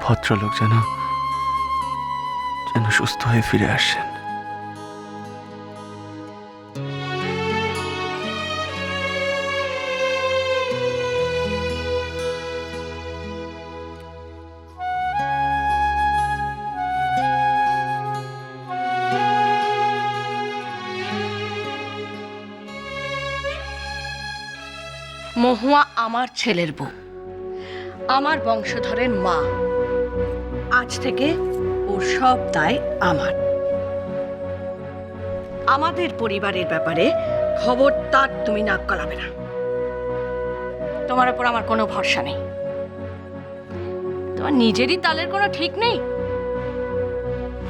ভদ্রলোক যেন যেন সুস্থ হয়ে ফিরে আসেন। মহুয়া আমার ছেলের বউ, আমার বংশধরের মা। আজ থেকে ওর সব দায় আমার। আমাদের পরিবারের ব্যাপারে খবরদার তুমি নাক গলাবে না। তোমার উপর আমার কোনো ভরসা নেই। তোমার নিজেরই তালের কোনো ঠিক নেই।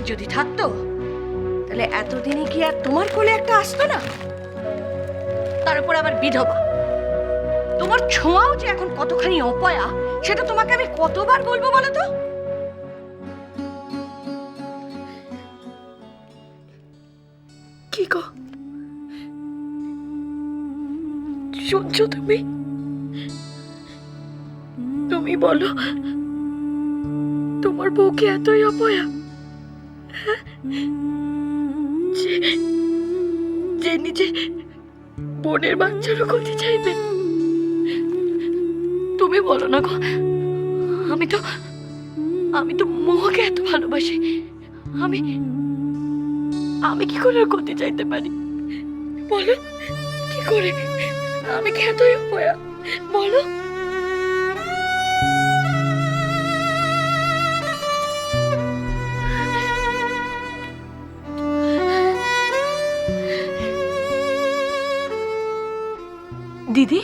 যদি থাকতো তাহলে এতদিনে কি আর তোমার কোলে একটা আসতো না? তার উপর আবার বিধবা। তোমার ছোঁয়াও যে এখন কতখানি অপয়া সেটা তোমাকে আমি কতবার বলবো বলো তো? কি গো শুনছো তুমি? তুমি বলো তোমার বউকে এতই অপয়া, হ্যাঁ? যে নিজে বোনের বাচ্চারও ক্ষতি চাইবে। তুমি বলো না গো, আমি তো মোহকে এত ভালোবাসি। আমি আমি কি করে ওর ক্ষতি চাইতে পারি বলো? কি করে? আমি কি এতই অপয়া বলো? দিদি,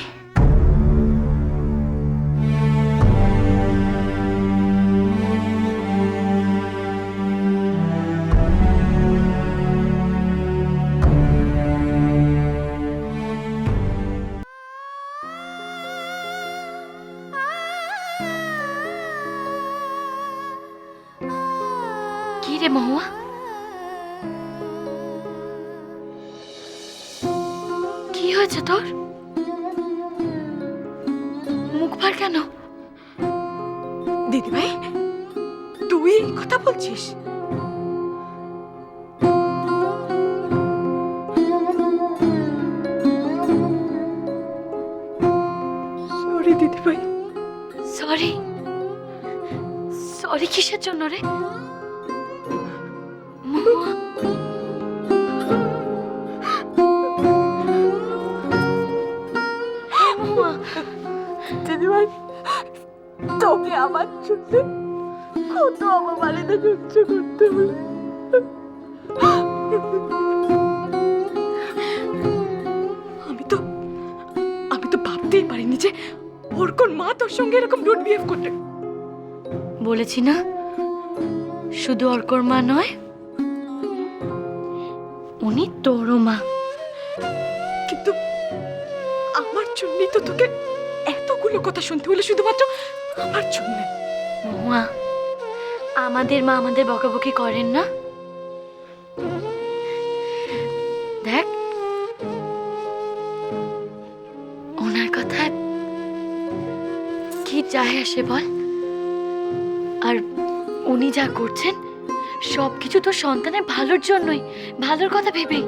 কি রে মহুয়া? কি হয়েছে তোর? মুখ ভার কেন? দিদি ভাই, তুই এই কথা বলছিস? সরি দিদি ভাই। সরি? সরি কিসের জন্য রে মহুয়া? মহুয়া, দিদি ভাই, তোকে আমার জন্য কত অপমানিত সহ্য করতে হলো। আমি তো ভাবতেই পারিনি যে ওর কোন মা তোর সঙ্গে এরকম রুড বিহেভ করতে। বলেছি না শুধু অর্কর মা নয়, উনি তোরও মা। কিন্তু আমার জন্যই তো তোকে এতগুলো কথা শুনতে হলো, শুধুমাত্র আমার জন্য। মহুয়া, আমাদের মা আমাদের বকাবকি করেন না। দেখ, ওনার কথায় কি যায় আসে বল? আর উনি যা করছেন সবকিছু তো সন্তানের ভালোর জন্যই, ভালোর কথা ভেবেই।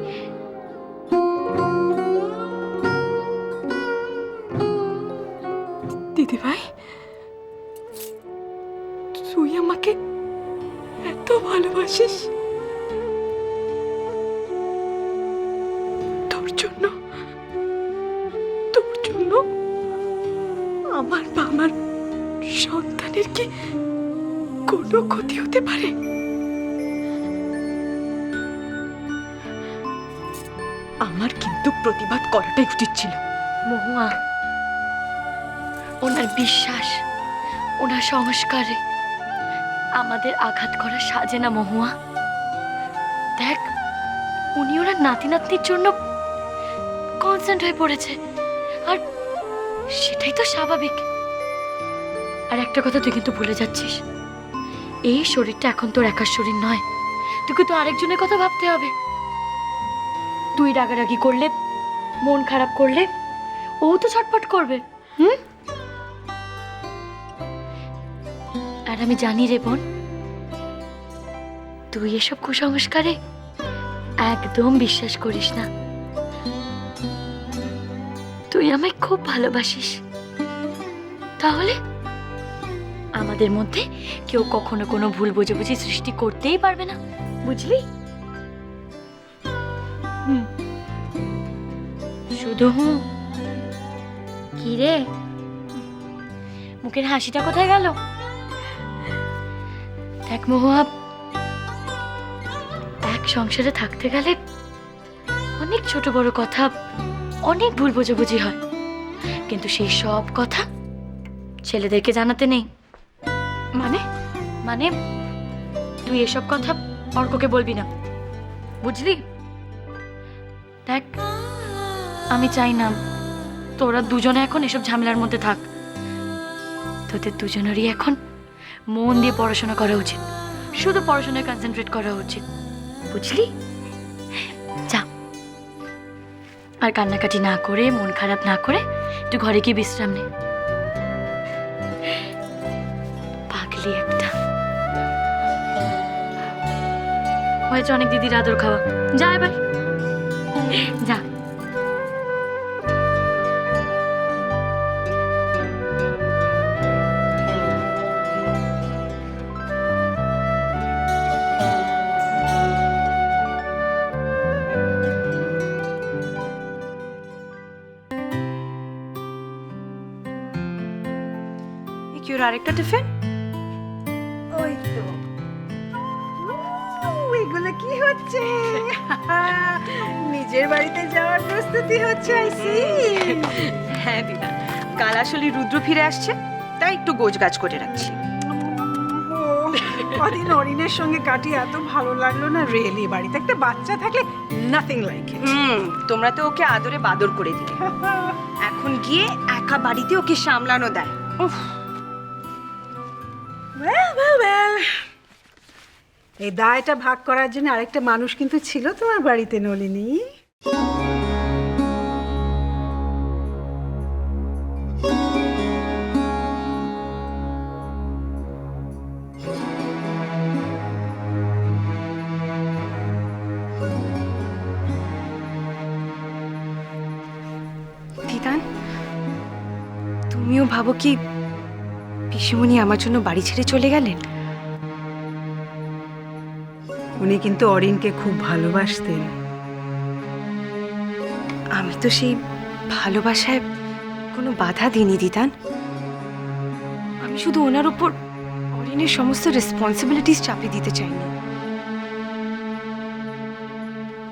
দিদি ভাই, তুই আমাকে এত ভালোবাসিস? তোর জন্য আমার বা আমার সন্তানের কি কোনো ক্ষতি হতে পারে? আমার কিন্তু প্রতিবাদ করাটাই উচিত ছিল। মহুয়া, ওনার বিশ্বাস, ওনার সংস্কারে আমাদের আঘাত করা সাজে না মহুয়া। দেখ, উনি ওনার নাতি নাতনির জন্য কনসার্ন হয়ে পড়েছে, আর সেটাই তো স্বাভাবিক। আর একটা কথা তুই কিন্তু ভুলে যাচ্ছিস, এই শরীরটা এখন তোর একার শরীর নয়, তোকে তো আরেকজনের কথা ভাবতে হবে। তুই রাগারাগি করলে, মন খারাপ করলে ও তো ছটফট করবে। আর আর আমি জানি রে বোন, তুই এসব কুসংস্কারে একদম বিশ্বাস করিস না। তুই আমায় খুব ভালোবাসিস, তাহলে আমাদের মধ্যে কেউ কখনো কোনো ভুল বোঝাবুঝি সৃষ্টি করতেই পারবে না, বুঝলি? শুধু কি রে, মুখের হাসিটা কোথায় গেল? দেখ মহুয়া, এক সংসারে থাকতে গেলে অনেক ছোট বড় কথা, অনেক ভুল বোঝাবুঝি হয়, কিন্তু সেই সব কথা ছেলেদেরকে জানাতে নেই। মানে? মানে তুই এসব কথা অর্ককে বলবি না, বুঝলি? দেখ, আমি চাই না তোরা দুজনে এখন এসব ঝামেলার মধ্যে থাক। তোদের দুজনেরই এখন মন দিয়ে পড়াশোনা করা উচিত, শুধু পড়াশোনায় কনসেন্ট্রেট করা উচিত, বুঝলি? যা, আর কান্নাকাটি না করে, মন খারাপ না করে একটু ঘরে গিয়ে বিশ্রাম নে। পাগলি একটা। হয়েছে অনেক দিদির আদর খাওয়া, যা এবার যা। কি ওর আরেকটা টিফিন? ওই তো এগুলো কি হচ্ছে? নিজের বাড়িতে যাওয়ার প্রস্তুতি হচ্ছে, আইসি। হ্যাঁ দিদা, কাল আসলে রুদ্র ফিরে আসছে, তাই একটু গোছগাছ করে রাখছি। কদিন অরিনের সঙ্গে কাটিয়ে এত ভালো লাগলো না, রিয়েলি। বাড়িতে একটা বাচ্চা থাকলে নাথিং লাইক ইট। তোমরা তো ওকে আদরে বাদর করে দিলে, এখন গিয়ে একা বাড়িতে ওকে সামলানো দেয়। উফ, এই দায়টা ভাগ করার জন্য আরেকটা মানুষ কিন্তু ছিল তোমার বাড়িতে, নলিনী। দিদান, তুমিও ভাবো কি পিসিমণি আমার জন্য বাড়ি ছেড়ে চলে গেলেন? উনি কিন্তু অরিনকে খুব ভালোবাসতেন। আমি তো সেই ভালোবাসায় কোনো বাধা দিইনি দিদান। আমি শুধু ওনার উপর অরিনের সমস্ত রেসপন্সিবিলিটিস চাপিয়ে দিতে চাইনি।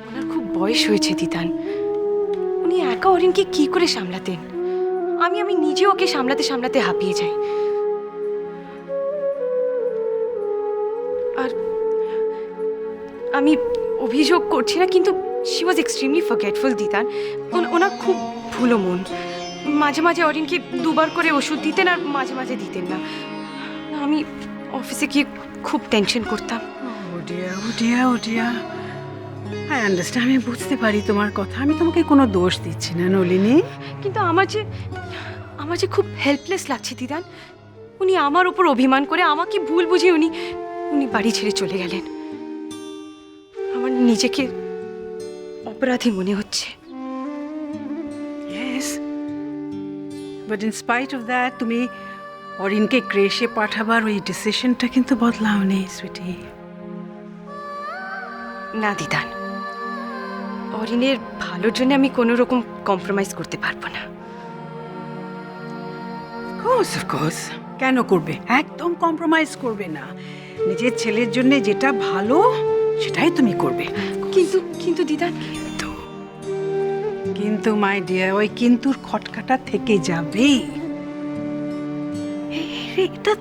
ওনার খুব বয়স হয়েছে দিদান, উনি একা অরিনকে কি করে সামলাতেন? আমি নিজে ওকে সামলাতে সামলাতে হাঁপিয়ে যাই। আর আমি অভিযোগ করছি না, কিন্তু শি ওয়াজ এক্সট্রিমলি ফরগেটফুল দিদান। ওনার খুব ভুলো মন। মাঝে মাঝে অরিনকে দুবার করে ওষুধ দিতেন আর মাঝে মাঝে দিতেন না। আমি অফিসে গিয়ে খুব টেনশন করতাম। ওডিয়া আই আন্ডারস্ট্যান্ড, আমি বুঝতে পারি তোমার কথা। আমি তোমাকে কোনো দোষ দিচ্ছি না নলিনী, কিন্তু আমার যে খুব হেল্পলেস লাগছে দিদান। উনি আমার উপর অভিমান করে আমাকে ভুল বুঝে উনি বাড়ি ছেড়ে চলে গেলেন। আমার নিজেকে অপরাধী মনে হচ্ছে। Yes, but in spite of that তুমি অরিনকে ক্রেশে পাঠাবার ওই ডিসিশনটা কিন্তু বদলাওনি সুইটি। না দিদান, অরিনের ভালোর জন্য আমি কোনো রকম কম্প্রোমাইজ করতে পারবো না। অফকোর্স, কেন করবে? একদম কম্প্রোমাইজ করবে না। নিজের ছেলের জন্য যেটা ভালো সেটাই তুমি করবে। কিন্তু দিদান, কিন্তু মাই ডিয়ার, ওই কিন্তুর খটকাটা থেকে যাবে। এটা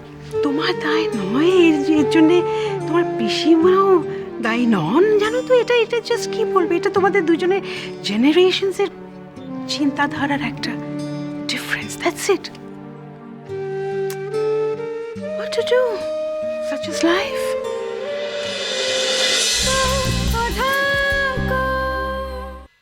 তোমার দায় নয়, এর জন্য তোমার পিসিমাও দায়ী নন, জানো তো। এটা জাস্ট কি বলবে, এটা তোমাদের দুজনের জেনারেশনসের চিন্তাধারার একটা difference, that's it. What to do? Such is life.